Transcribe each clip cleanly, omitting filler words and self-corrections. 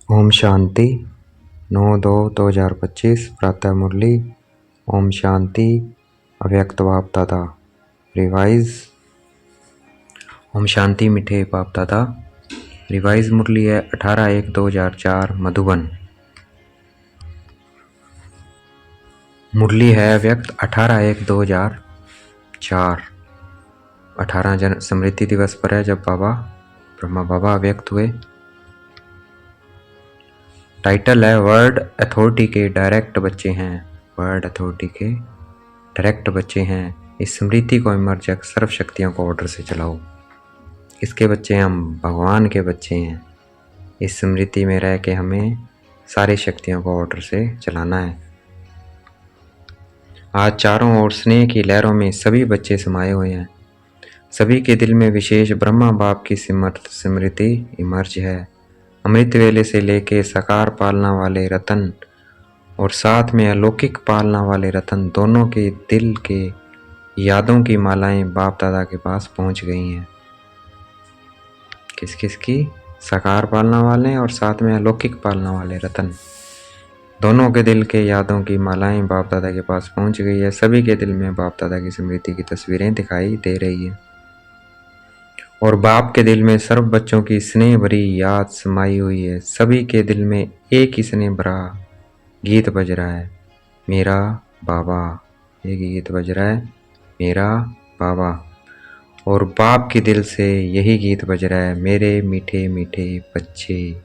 ओम शांति 9/2/2025 प्रातः मुरली। ओम शांति। अव्यक्त बाप दादा रिवाइज। ओम शांति मीठे बाप दादा। रिवाइज मुरली है 18/1/2004 मधुबन। मुरली है अव्यक्त 18/1/2004। 18 जन स्मृति दिवस पर है जब बाबा ब्रह्मा बाबा अव्यक्त हुए। टाइटल है वर्ड अथॉरिटी के डायरेक्ट बच्चे हैं। वर्ड अथॉरिटी के डायरेक्ट बच्चे हैं। इस स्मृति को इमर्जक सर्व शक्तियों को ऑर्डर से चलाओ। किसके बच्चे हैं? हम भगवान के बच्चे हैं। इस स्मृति में रह के हमें सारी शक्तियों को ऑर्डर से चलाना है। आज चारों ओर स्नेह की लहरों में सभी बच्चे समाये हुए हैं। सभी के दिल में विशेष ब्रह्मा बाप की स्मृति इमर्ज है। अमृत वेले से लेके साकार पालना वाले रतन और साथ में अलौकिक पालना वाले रतन दोनों के दिल के यादों की मालाएं बाप दादा के पास पहुंच गई हैं। किस किस की? साकार पालना वाले और साथ में अलौकिक पालना वाले रतन दोनों के दिल के यादों की मालाएं बाप दादा के पास पहुंच गई है। सभी के दिल में बाप दादा की स्मृति की तस्वीरें दिखाई दे रही है और बाप के दिल में सर्व बच्चों की स्नेह भरी याद समाई हुई है। सभी के दिल में एक ही स्नेह भरा गीत बज रहा है, मेरा बाबा। एक गीत बज रहा है, मेरा बाबा। और बाप के दिल से यही गीत बज रहा है, मेरे मीठे मीठे बच्चे।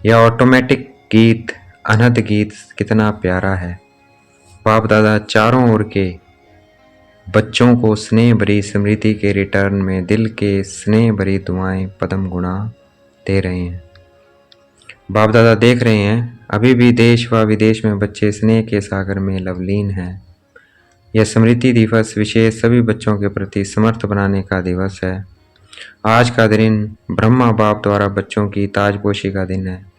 यह ऑटोमेटिक गीत, अनहद गीत कितना प्यारा है। बाप दादा चारों ओर के बच्चों को स्नेह भरी स्मृति के रिटर्न में दिल के स्नेह भरी दुआएं पदम गुणा दे रहे हैं। बाप दादा देख रहे हैं अभी भी देश व विदेश में बच्चे स्नेह के सागर में लवलीन हैं। यह स्मृति दिवस विशेष सभी बच्चों के प्रति समर्थ बनाने का दिवस है। आज का दिन ब्रह्मा बाप द्वारा बच्चों की ताजपोशी का दिन है।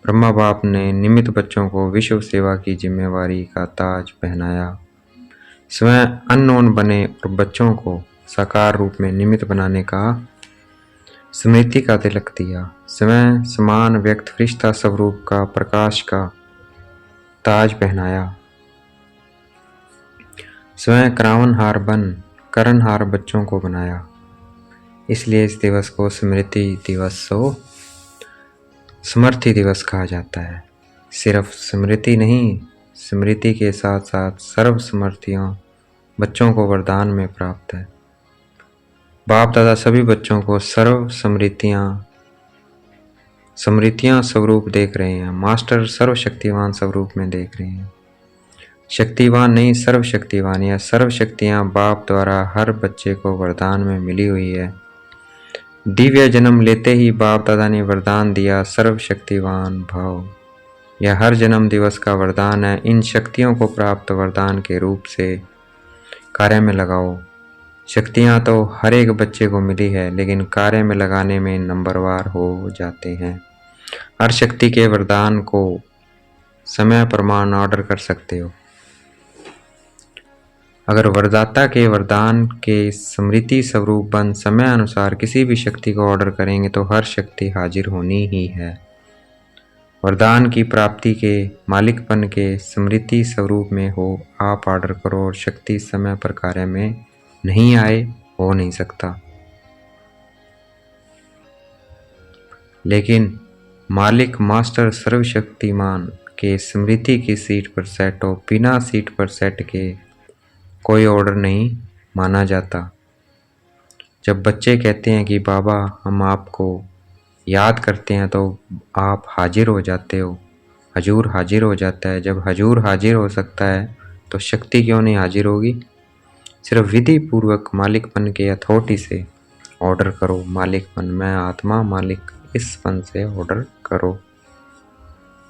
ब्रह्मा बाप ने निमित्त बच्चों को विश्व सेवा की जिम्मेवारी का ताज पहनाया। स्वयं अननोन बने और बच्चों को साकार रूप में निमित्त बनाने का स्मृति का तिलक दिया। स्वयं समान व्यक्त फरिश्ता स्वरूप का प्रकाश का ताज पहनाया। स्वयं क्रावनहार बन करणहार बच्चों को बनाया। इसलिए इस दिवस को स्मृति दिवस स्मृति दिवस कहा जाता है। सिर्फ स्मृति नहीं, स्मृति के साथ साथ सर्व स्मृतियाँ बच्चों को वरदान में प्राप्त है। बाप दादा सभी बच्चों को सर्व समृद्धियाँ स्वरूप देख रहे हैं। मास्टर सर्वशक्तिवान स्वरूप में देख रहे हैं। शक्तिवान नहीं, सर्वशक्तिवान। या सर्व शक्तियाँ बाप द्वारा हर बच्चे को वरदान में मिली हुई है। दिव्य जन्म लेते ही बाप दादा ने वरदान दिया, सर्वशक्तिवान भव। यह हर जन्म दिवस का वरदान है। इन शक्तियों को प्राप्त वरदान के रूप से कार्य में लगाओ। शक्तियाँ तो हर एक बच्चे को मिली है, लेकिन कार्य में लगाने में नंबरवार हो जाते हैं। हर शक्ति के वरदान को समय प्रमाण ऑर्डर कर सकते हो। अगर वरदाता के वरदान के स्मृति स्वरूप बन समय अनुसार किसी भी शक्ति को ऑर्डर करेंगे तो हर शक्ति हाजिर होनी ही है। वरदान की प्राप्ति के मालिकपन के स्मृति स्वरूप में हो आप ऑर्डर करो और शक्ति समय पर कार्य में नहीं आए, हो नहीं सकता। लेकिन मालिक मास्टर सर्वशक्तिमान के स्मृति की सीट पर सेट हो, बिना सीट पर सेट के कोई ऑर्डर नहीं माना जाता। जब बच्चे कहते हैं कि बाबा हम आपको याद करते हैं तो आप हाजिर हो जाते हो, हजूर हाजिर हो जाता है। जब हजूर हाजिर हो सकता है तो शक्ति क्यों नहीं हाजिर होगी? सिर्फ विधि पूर्वक मालिकपन के अथॉरिटी से ऑर्डर करो। मालिकपन, मैं आत्मा मालिक, इस पन से ऑर्डर करो।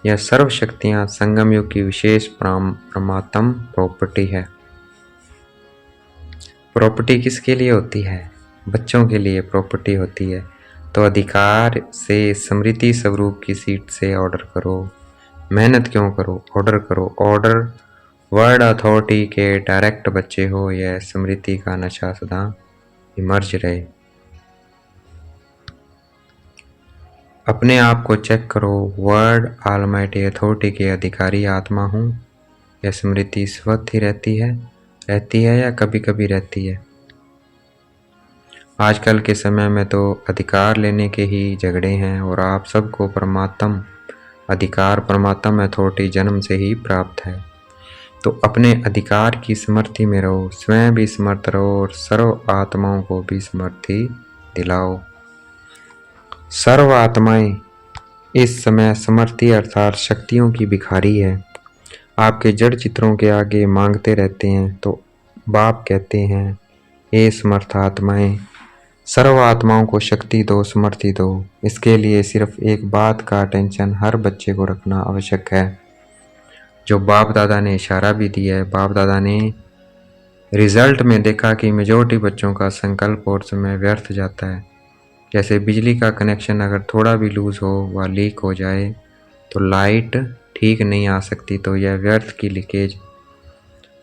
यह सर्व शक्तियाँ संगम युग की विशेष परमात्म प्रॉपर्टी है। प्रॉपर्टी किसके लिए होती है? बच्चों के लिए प्रॉपर्टी होती है। तो अधिकार से स्मृति स्वरूप की सीट से ऑर्डर करो। मेहनत क्यों करो? ऑर्डर करो। ऑर्डर वर्ड अथॉरिटी के डायरेक्ट बच्चे हो। यह स्मृति का नशा सदा इमर्ज रहे। अपने आप को चेक करो, वर्ड ऑलमाइटी अथॉरिटी के अधिकारी आत्मा हूँ। यह स्मृति स्वतः ही रहती है या कभी कभी रहती है। आजकल के समय में तो अधिकार लेने के ही झगड़े हैं और आप सबको परमात्म अधिकार, परमात्म अथॉरिटी जन्म से ही प्राप्त है। तो अपने अधिकार की समर्थी में रहो, स्वयं भी समर्थ रहो और सर्व आत्माओं को भी समर्थी दिलाओ। सर्व आत्माएं इस समय समर्थी अर्थात शक्तियों की भिखारी है। आपके जड़ चित्रों के आगे मांगते रहते हैं तो बाप कहते हैं, हे समर्थ आत्माएं, सर्व आत्माओं को शक्ति दो, समर्थी दो। इसके लिए सिर्फ एक बात का अटेंशन हर बच्चे को रखना आवश्यक है, जो बाप दादा ने इशारा भी दिया है। बाप दादा ने रिजल्ट में देखा कि मेजॉरिटी बच्चों का संकल्प और समय व्यर्थ जाता है। जैसे बिजली का कनेक्शन अगर थोड़ा भी लूज हो व लीक हो जाए तो लाइट ठीक नहीं आ सकती, तो यह व्यर्थ की लीकेज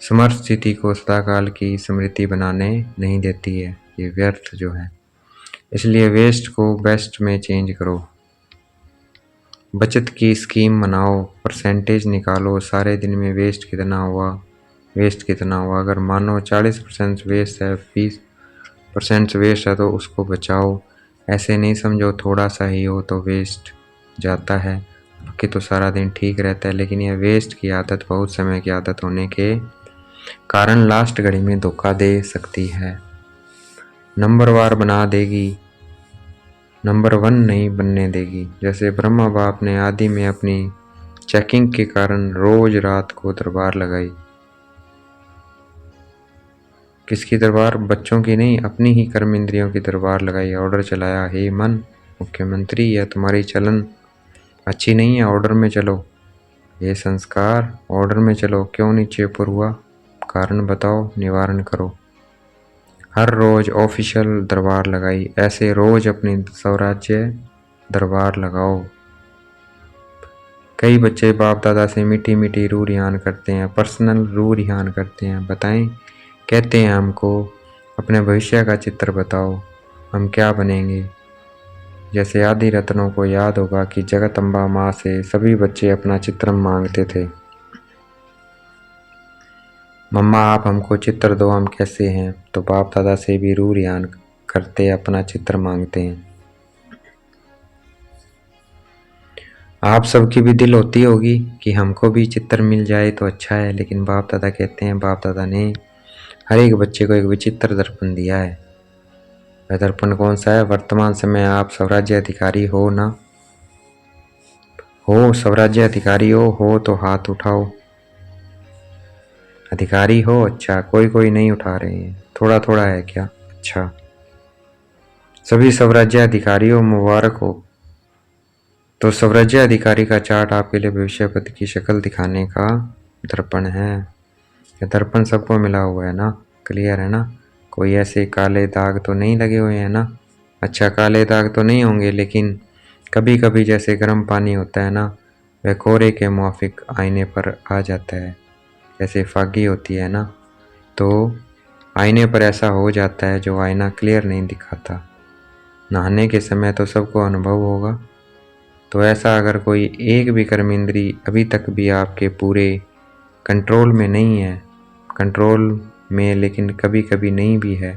समर्थ स्थिति को सदाकाल की स्मृति बनाने नहीं देती है। ये व्यर्थ जो है, इसलिए वेस्ट को बेस्ट में चेंज करो। बचत की स्कीम बनाओ, परसेंटेज निकालो, सारे दिन में वेस्ट कितना हुआ। अगर मानो 40% वेस्ट है, 20% वेस्ट है तो उसको बचाओ। ऐसे नहीं समझो थोड़ा सा ही हो तो वेस्ट जाता है, कि तो सारा दिन ठीक रहता है। लेकिन यह वेस्ट की आदत बहुत समय की आदत होने के कारण लास्ट घड़ी में धोखा दे सकती है, नंबरवार बना देगी, नंबर 1 नहीं बनने देगी। जैसे ब्रह्मा बाप ने आदि में अपनी चेकिंग के कारण रोज रात को दरबार लगाई। किसकी दरबार? बच्चों की नहीं, अपनी ही कर्म इंद्रियों की दरबार लगाई। ऑर्डर चलाया, हे मन मुख्यमंत्री, यह तुम्हारी चलन अच्छी नहीं है, ऑर्डर में चलो। ये संस्कार, ऑर्डर में चलो। क्यों नीचे ऊपर हुआ? कारण बताओ, निवारण करो। हर रोज ऑफिशियल दरबार लगाई, ऐसे रोज अपनी स्वराज्य दरबार लगाओ। कई बच्चे बाप दादा से मीठी मीठी रूह रिहान करते हैं, पर्सनल रूह रिहान करते हैं। बताएं, कहते हैं हमको अपने भविष्य का चित्र बताओ, हम क्या बनेंगे। जैसे आदि रत्नों को याद होगा कि जगत अम्बा माँ से सभी बच्चे अपना चित्र मांगते थे, मम्मा आप हमको चित्र दो, हम कैसे हैं। तो बाप दादा से भी रूह रिहान करते अपना चित्र मांगते हैं। आप सबकी भी दिल होती होगी कि हमको भी चित्र मिल जाए तो अच्छा है, लेकिन बाप दादा कहते हैं, बाप दादा ने हर एक बच्चे को एक विचित्र दर्पण दिया है। वह दर्पण कौन सा है? वर्तमान समय आप स्वराज्य अधिकारी हो ना? हो स्वराज्य अधिकारी हो तो हाथ उठाओ। अधिकारी हो? अच्छा, कोई नहीं उठा रहे हैं, थोड़ा थोड़ा है क्या? अच्छा, सभी स्वराज्य अधिकारी हो, मुबारक हो। तो स्वराज्य अधिकारी का चार्ट आपके लिए भविष्य पद की शक्ल दिखाने का दर्पण है। यह दर्पण सबको मिला हुआ है ना? क्लियर है ना? कोई ऐसे काले दाग तो नहीं लगे हुए हैं ना? अच्छा, काले दाग तो नहीं होंगे, लेकिन कभी कभी जैसे गर्म पानी होता है ना, वह कोहरे के मुआफिक आईने पर आ जाता है। जैसे फागी होती है ना, तो आईने पर ऐसा हो जाता है जो आईना क्लियर नहीं दिखाता। नहाने के समय तो सबको अनुभव होगा। तो ऐसा अगर कोई एक भी कर्म इंद्री अभी तक भी आपके पूरे कंट्रोल में नहीं है, कंट्रोल में लेकिन कभी कभी नहीं भी है,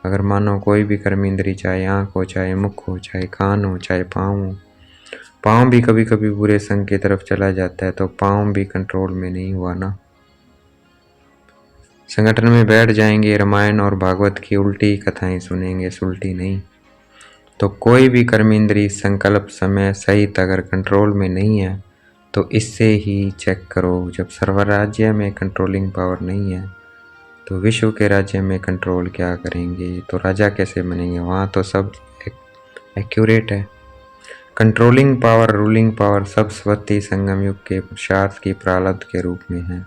अगर मानो कोई भी कर्म इंद्री, चाहे आँख हो, चाहे मुख हो, चाहे कान हो, चाहे पाँव हो, पाँव भी कभी कभी बुरे संग की तरफ चला जाता है, तो पाँव भी कंट्रोल में नहीं हुआ ना। संगठन में बैठ जाएंगे, रामायण और भागवत की उल्टी कथाएं सुनेंगे, सुलटी नहीं। तो कोई भी कर्म इंद्री संकल्प समय सहित अगर कंट्रोल में नहीं है तो इससे ही चेक करो। जब सर्वराज्य में कंट्रोलिंग पावर नहीं है तो विश्व के राज्य में कंट्रोल क्या करेंगे? तो राजा कैसे बनेंगे? वहाँ तो सब एक्यूरेट है। कंट्रोलिंग पावर, रूलिंग पावर सब स्वती संगम युग के पुरुषार्थ की प्रारब्ध के रूप में है।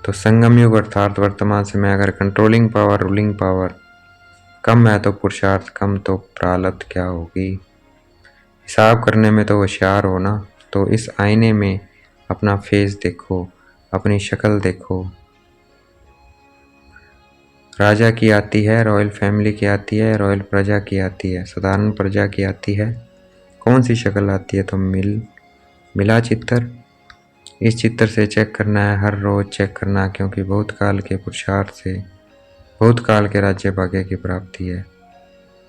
तो संगम युग अर्थात वर्तमान समय अगर कंट्रोलिंग पावर, रूलिंग पावर कम है तो पुरुषार्थ कम, तो प्रारब्ध क्या होगी? हिसाब करने में तो होशियार हो ना। तो इस आईने में अपना फेस देखो, अपनी शक्ल देखो। राजा की आती है, रॉयल फैमिली की आती है, रॉयल प्रजा की आती है, साधारण प्रजा की आती है, कौन सी शक्ल आती है तो मिला चित्तर। इस चित्तर से चेक करना है, हर रोज चेक करना, क्योंकि बहुत काल के पुरुषार्थ से बहुत काल के राज्य भाग्य की प्राप्ति है।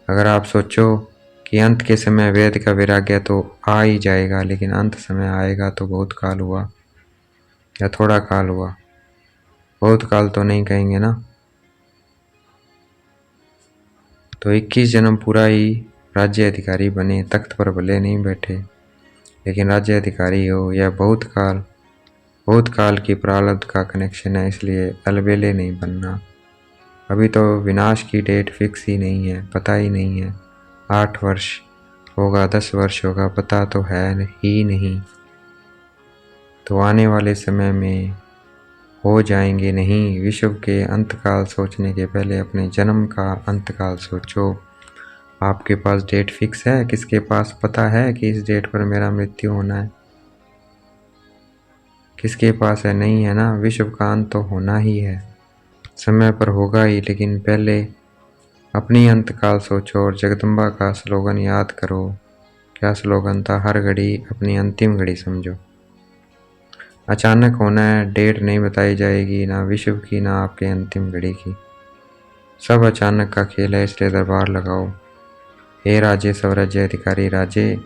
अगर आप सोचो कि अंत के समय वेद का वैराग्य तो आ ही जाएगा, लेकिन अंत समय आएगा तो बहुत काल हुआ या थोड़ा काल हुआ, बहुत काल तो नहीं कहेंगे ना। तो 21 जन्म पूरा ही राज्य अधिकारी बने, तख्त पर भले नहीं बैठे, लेकिन राज्य अधिकारी हो। यह बहुत काल की प्रारब्ध का कनेक्शन है, इसलिए अलबेले नहीं बनना। अभी तो विनाश की डेट फिक्स ही नहीं है, पता ही नहीं है। 8 वर्ष होगा, 10 वर्ष होगा, पता तो है ही नहीं। तो आने वाले समय में हो जाएंगे नहीं। विश्व के अंतकाल सोचने के पहले अपने जन्म का अंतकाल सोचो। आपके पास डेट फिक्स है? किसके पास पता है कि इस डेट पर मेरा मृत्यु होना है? किसके पास है? नहीं है ना। विश्व का अंत तो होना ही है, समय पर होगा ही, लेकिन पहले अपनी अंतकाल सोचो। और जगदम्बा का स्लोगन याद करो। क्या स्लोगन था? हर घड़ी अपनी अंतिम घड़ी समझो। अचानक होना है, डेट नहीं बताई जाएगी, ना विश्व की ना आपके अंतिम घड़ी की। सब अचानक का खेल है, इसलिए दरबार लगाओ। हे राजे स्वराज्य अधिकारी राजे,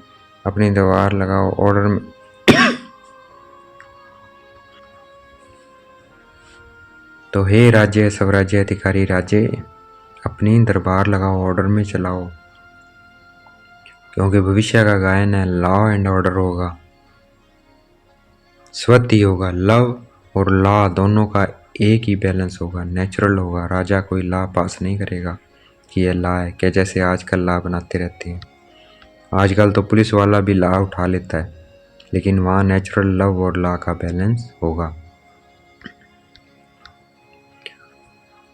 अपनी दरबार लगाओ। ऑर्डर में तो हे राज्य स्वराज्य अधिकारी राजे, अपनी दरबार लगाओ, ऑर्डर में चलाओ, क्योंकि भविष्य का गायन है। लॉ एंड ऑर्डर होगा, स्वत ही होगा। लव और लॉ दोनों का एक ही बैलेंस होगा, नेचुरल होगा। राजा कोई लॉ पास नहीं करेगा कि यह लॉ है, कि जैसे आजकल लॉ बनाते रहते हैं। आजकल तो पुलिस वाला भी लॉ उठा लेता है, लेकिन वहाँ नेचुरल लव और लॉ का बैलेंस होगा।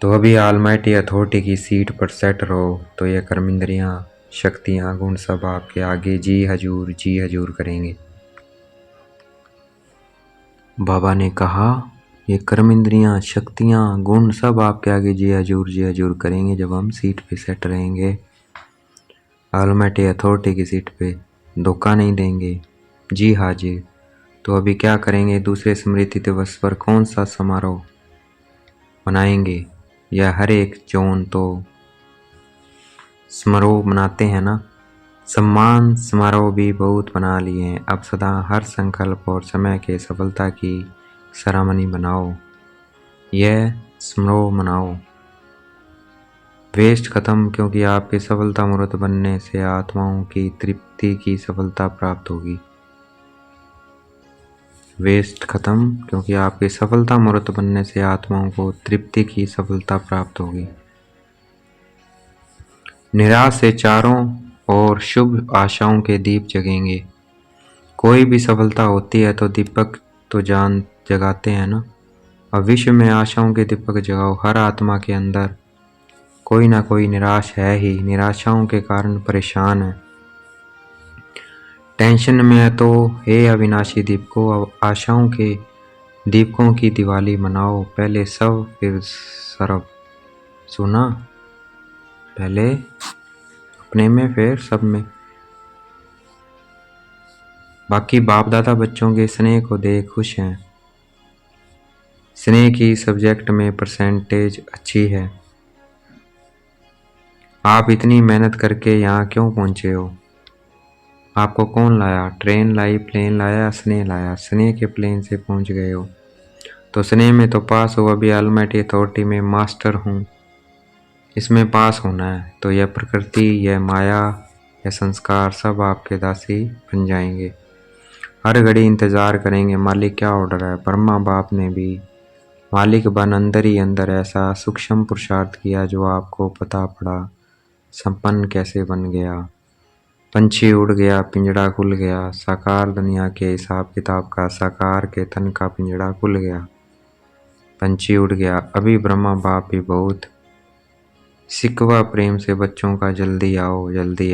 तो अभी ऑलमाइटी अथॉरिटी की सीट पर सेट रहो, तो ये कर्मेंद्रियाँ, शक्तियाँ, गुण सब आपके आगे जी हजूर करेंगे। बाबा ने कहा ये कर्मेंद्रियाँ, शक्तियाँ, गुण सब आपके आगे जी हजूर करेंगे जब हम सीट पे सेट रहेंगे। ऑलमाइटी अथॉरिटी की सीट पे धोखा नहीं देंगे, जी हाजिर। तो अभी क्या करेंगे? दूसरे स्मृति दिवस पर कौन सा समारोह मनाएंगे? या हर एक जोन तो समारोह मनाते हैं ना। सम्मान समारोह भी बहुत बना लिए हैं। अब सदा हर संकल्प और समय के सफलता की सरामनी बनाओ, यह समारोह मनाओ। वेस्ट खत्म, क्योंकि आपके सफलता मूर्त बनने से आत्माओं की तृप्ति की सफलता प्राप्त होगी। वेस्ट खत्म, क्योंकि आपके सफलता मूर्त बनने से आत्माओं को तृप्ति की सफलता प्राप्त होगी। निराश से चारों ओर शुभ आशाओं के दीप जगेंगे। कोई भी सफलता होती है तो दीपक तो जान जगाते हैं ना। अब विश्व में आशाओं के दीपक जगाओ। हर आत्मा के अंदर कोई ना कोई निराश है ही, निराशाओं के कारण परेशान है, टेंशन में है। तो हे अविनाशी दीपकों, अब आशाओं के दीपकों की दिवाली मनाओ। पहले सब फिर सर्व। सुना? पहले अपने में फिर सब में। बाकी बाप दादा बच्चों के स्नेह को देख खुश हैं। स्नेह की सब्जेक्ट में परसेंटेज अच्छी है। आप इतनी मेहनत करके यहाँ क्यों पहुँचे हो? आपको कौन लाया? ट्रेन लाई, प्लेन लाया, स्नेह लाया। स्नेह के प्लेन से पहुँच गए हो, तो स्नेह में तो पास हो। अभी ऑलमाइटी अथॉरिटी में मास्टर हूँ, इसमें पास होना है। तो यह प्रकृति, यह माया, यह संस्कार सब आपके दासी बन जाएंगे। हर घड़ी इंतज़ार करेंगे मालिक क्या ऑर्डर है। ब्रह्मा बाप ने भी मालिक बन अंदर ही अंदर ऐसा सूक्ष्म पुरुषार्थ किया जो आपको पता पड़ा संपन्न कैसे बन गया। पंछी उड़ गया, पिंजड़ा खुल गया। साकार दुनिया के हिसाब किताब का साकार के तन का पिंजड़ा खुल गया, पंछी उड़ गया। अभी ब्रह्मा बाप भी बहुत सिकवा प्रेम से बच्चों का जल्दी आओ, अभी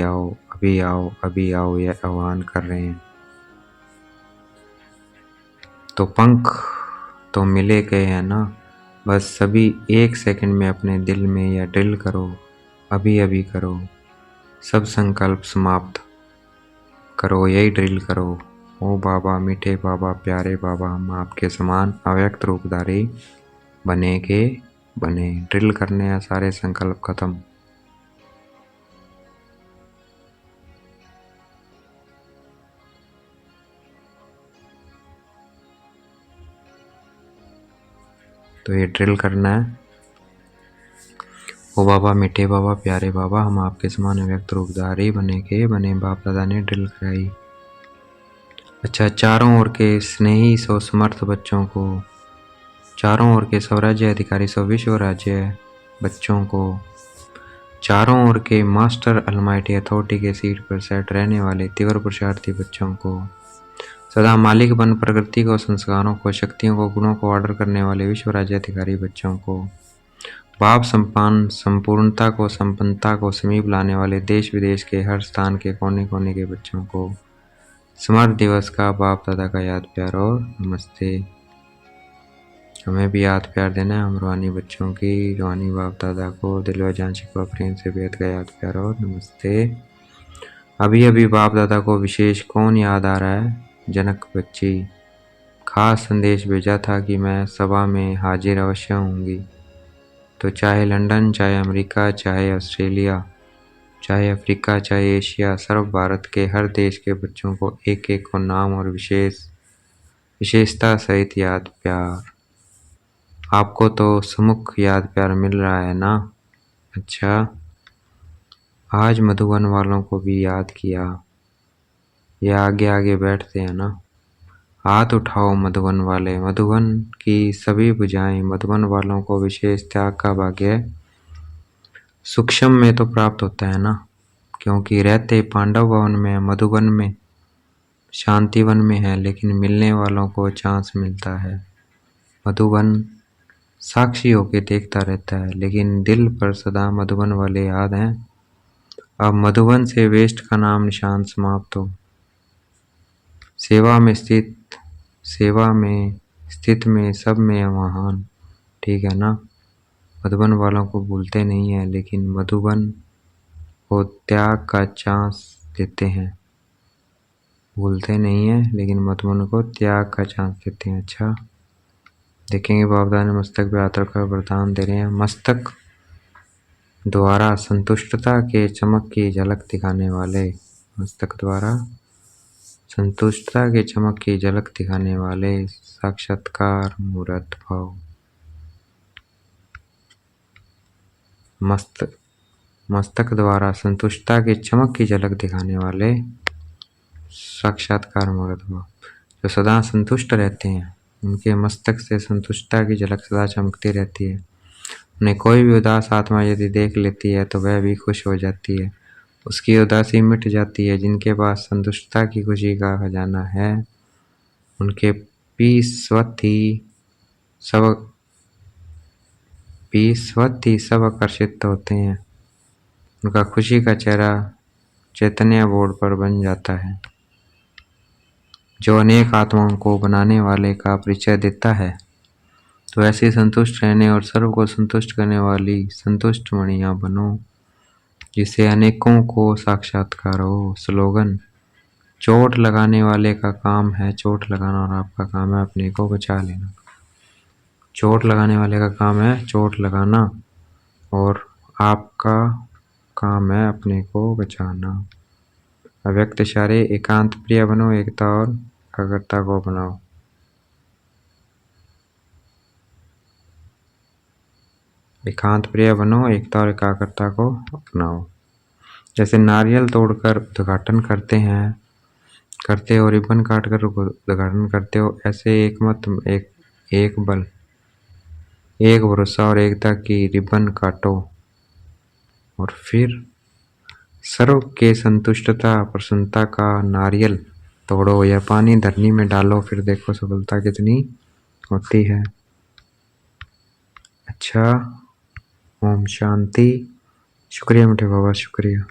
आओ, अभी आओ यह आह्वान कर रहे हैं। तो पंख तो मिले गए हैं ना। बस सभी 1 सेकंड में अपने दिल में यह ड्रिल करो, अभी अभी करो। सब संकल्प समाप्त। करो, यही ड्रिल करो। ओ बाबा मीठे बाबा प्यारे बाबा, हम आपके समान अव्यक्त रूपधारी बने के बने। ड्रिल करने हैं सारे संकल्प खत्म। तो ये ड्रिल करना है। ओ बाबा मीठे बाबा प्यारे बाबा, हम आपके समान अव्यक्त रूपधारी बने के बने। बाप दादा ने ड्रिल कराई। अच्छा, चारों ओर के स्नेही सो समर्थ बच्चों को, चारों ओर के स्वराज्य अधिकारी सो विश्व राज्य बच्चों को, चारों ओर के मास्टर अलमाइटी अथॉरिटी के सीट पर सेट रहने वाले तीव्र पुरुषार्थी बच्चों को, सदा मालिक बन प्रकृति को, संस्कारों को, शक्तियों को, गुणों को ऑर्डर करने वाले विश्व राज्य अधिकारी बच्चों को, भाव संपन्न संपूर्णता को, संपन्नता को समीप लाने वाले देश विदेश के हर स्थान के कोने कोने के बच्चों को, समर्थ दिवस का बाप दादा का याद प्यार और नमस्ते। हमें भी याद प्यार देना है हम रूहानी बच्चों की, रूहानी बाप दादा को दिल व जान शिकवा प्रेम से बेहद का याद प्यार और नमस्ते। अभी अभी बाप दादा को विशेष कौन याद आ रहा है? जनक बच्ची। खास संदेश भेजा था कि मैं सभा में हाजिर अवश्य होंगी। तो चाहे लंदन, चाहे अमेरिका, चाहे ऑस्ट्रेलिया, चाहे अफ्रीका, चाहे एशिया, सर्व भारत के हर देश के बच्चों को एक एक को नाम और विशेषता सहित याद प्यार। आपको तो समुख याद प्यार मिल रहा है ना? अच्छा, आज मधुबन वालों को भी याद किया। ये आगे आगे बैठते हैं ना। हाथ उठाओ मधुबन वाले, मधुबन की सभी भुजाएं। मधुबन वालों को विशेष त्याग का भाग्य सूक्ष्म में तो प्राप्त होता है ना, क्योंकि रहते पांडव भवन में, मधुबन में, शांतिवन में है, लेकिन मिलने वालों को चांस मिलता है। मधुबन साक्षी होके देखता रहता है, लेकिन दिल पर सदा मधुबन वाले याद हैं। अब मधुबन से वेस्ट का नाम निशान समाप्त हो। सेवा में स्थित में सब में महान, ठीक है ना। मधुबन वालों को भूलते नहीं है, लेकिन मधुबन को त्याग का चांस देते हैं। भूलते नहीं है, लेकिन मधुबन को त्याग का चांस देते हैं। अच्छा, देखेंगे बाप दादा ने मस्तक पे आतर का वरदान दे रहे हैं। मस्तक द्वारा संतुष्टता के चमक की झलक दिखाने वाले, मस्तक द्वारा संतुष्टता के चमक की झलक दिखाने वाले साक्षात्कार मूर्त भाव। मस्तक द्वारा संतुष्टता की चमक की झलक दिखाने वाले साक्षात्कार मूर्त भाव, जो सदा संतुष्ट रहते हैं, उनके मस्तक से संतुष्टता की झलक सदा चमकती रहती है। उन्हें कोई भी उदास आत्मा यदि देख लेती है तो वह भी खुश हो जाती है, उसकी उदासी मिट जाती है। जिनके पास संतुष्टता की खुशी का खजाना है, उनके पीसवत ही सब आकर्षित होते हैं। उनका खुशी का चेहरा चैतन्य बोर्ड पर बन जाता है, जो अनेक आत्माओं को बनाने वाले का परिचय देता है। तो ऐसे संतुष्ट रहने और सर्व को संतुष्ट करने वाली संतुष्ट मणियां बनो, जिसे अनेकों को साक्षात्कार हो। स्लोगन, चोट लगाने वाले का काम है चोट लगाना, और आपका काम है अपने को बचा लेना। चोट लगाने वाले का काम है चोट लगाना, और आपका काम है अपने को बचाना। अव्यक्त इशारे, एकांत प्रिय बनो, एकता और एकाग्रता को बनाओ। एकांत प्रिय बनो, एकता और एकाग्रता को अपनाओ। जैसे नारियल तोड़कर उद्घाटन करते हो, रिबन काटकर उद्घाटन करते हो, ऐसे एक बल, एक भरोसा और एकता की रिबन काटो, और फिर सर्व के संतुष्टता प्रसन्नता का नारियल तोड़ो या पानी धरनी में डालो, फिर देखो सफलता कितनी होती है। अच्छा, ओम शांति। शुक्रिया मीठे बाबा, शुक्रिया।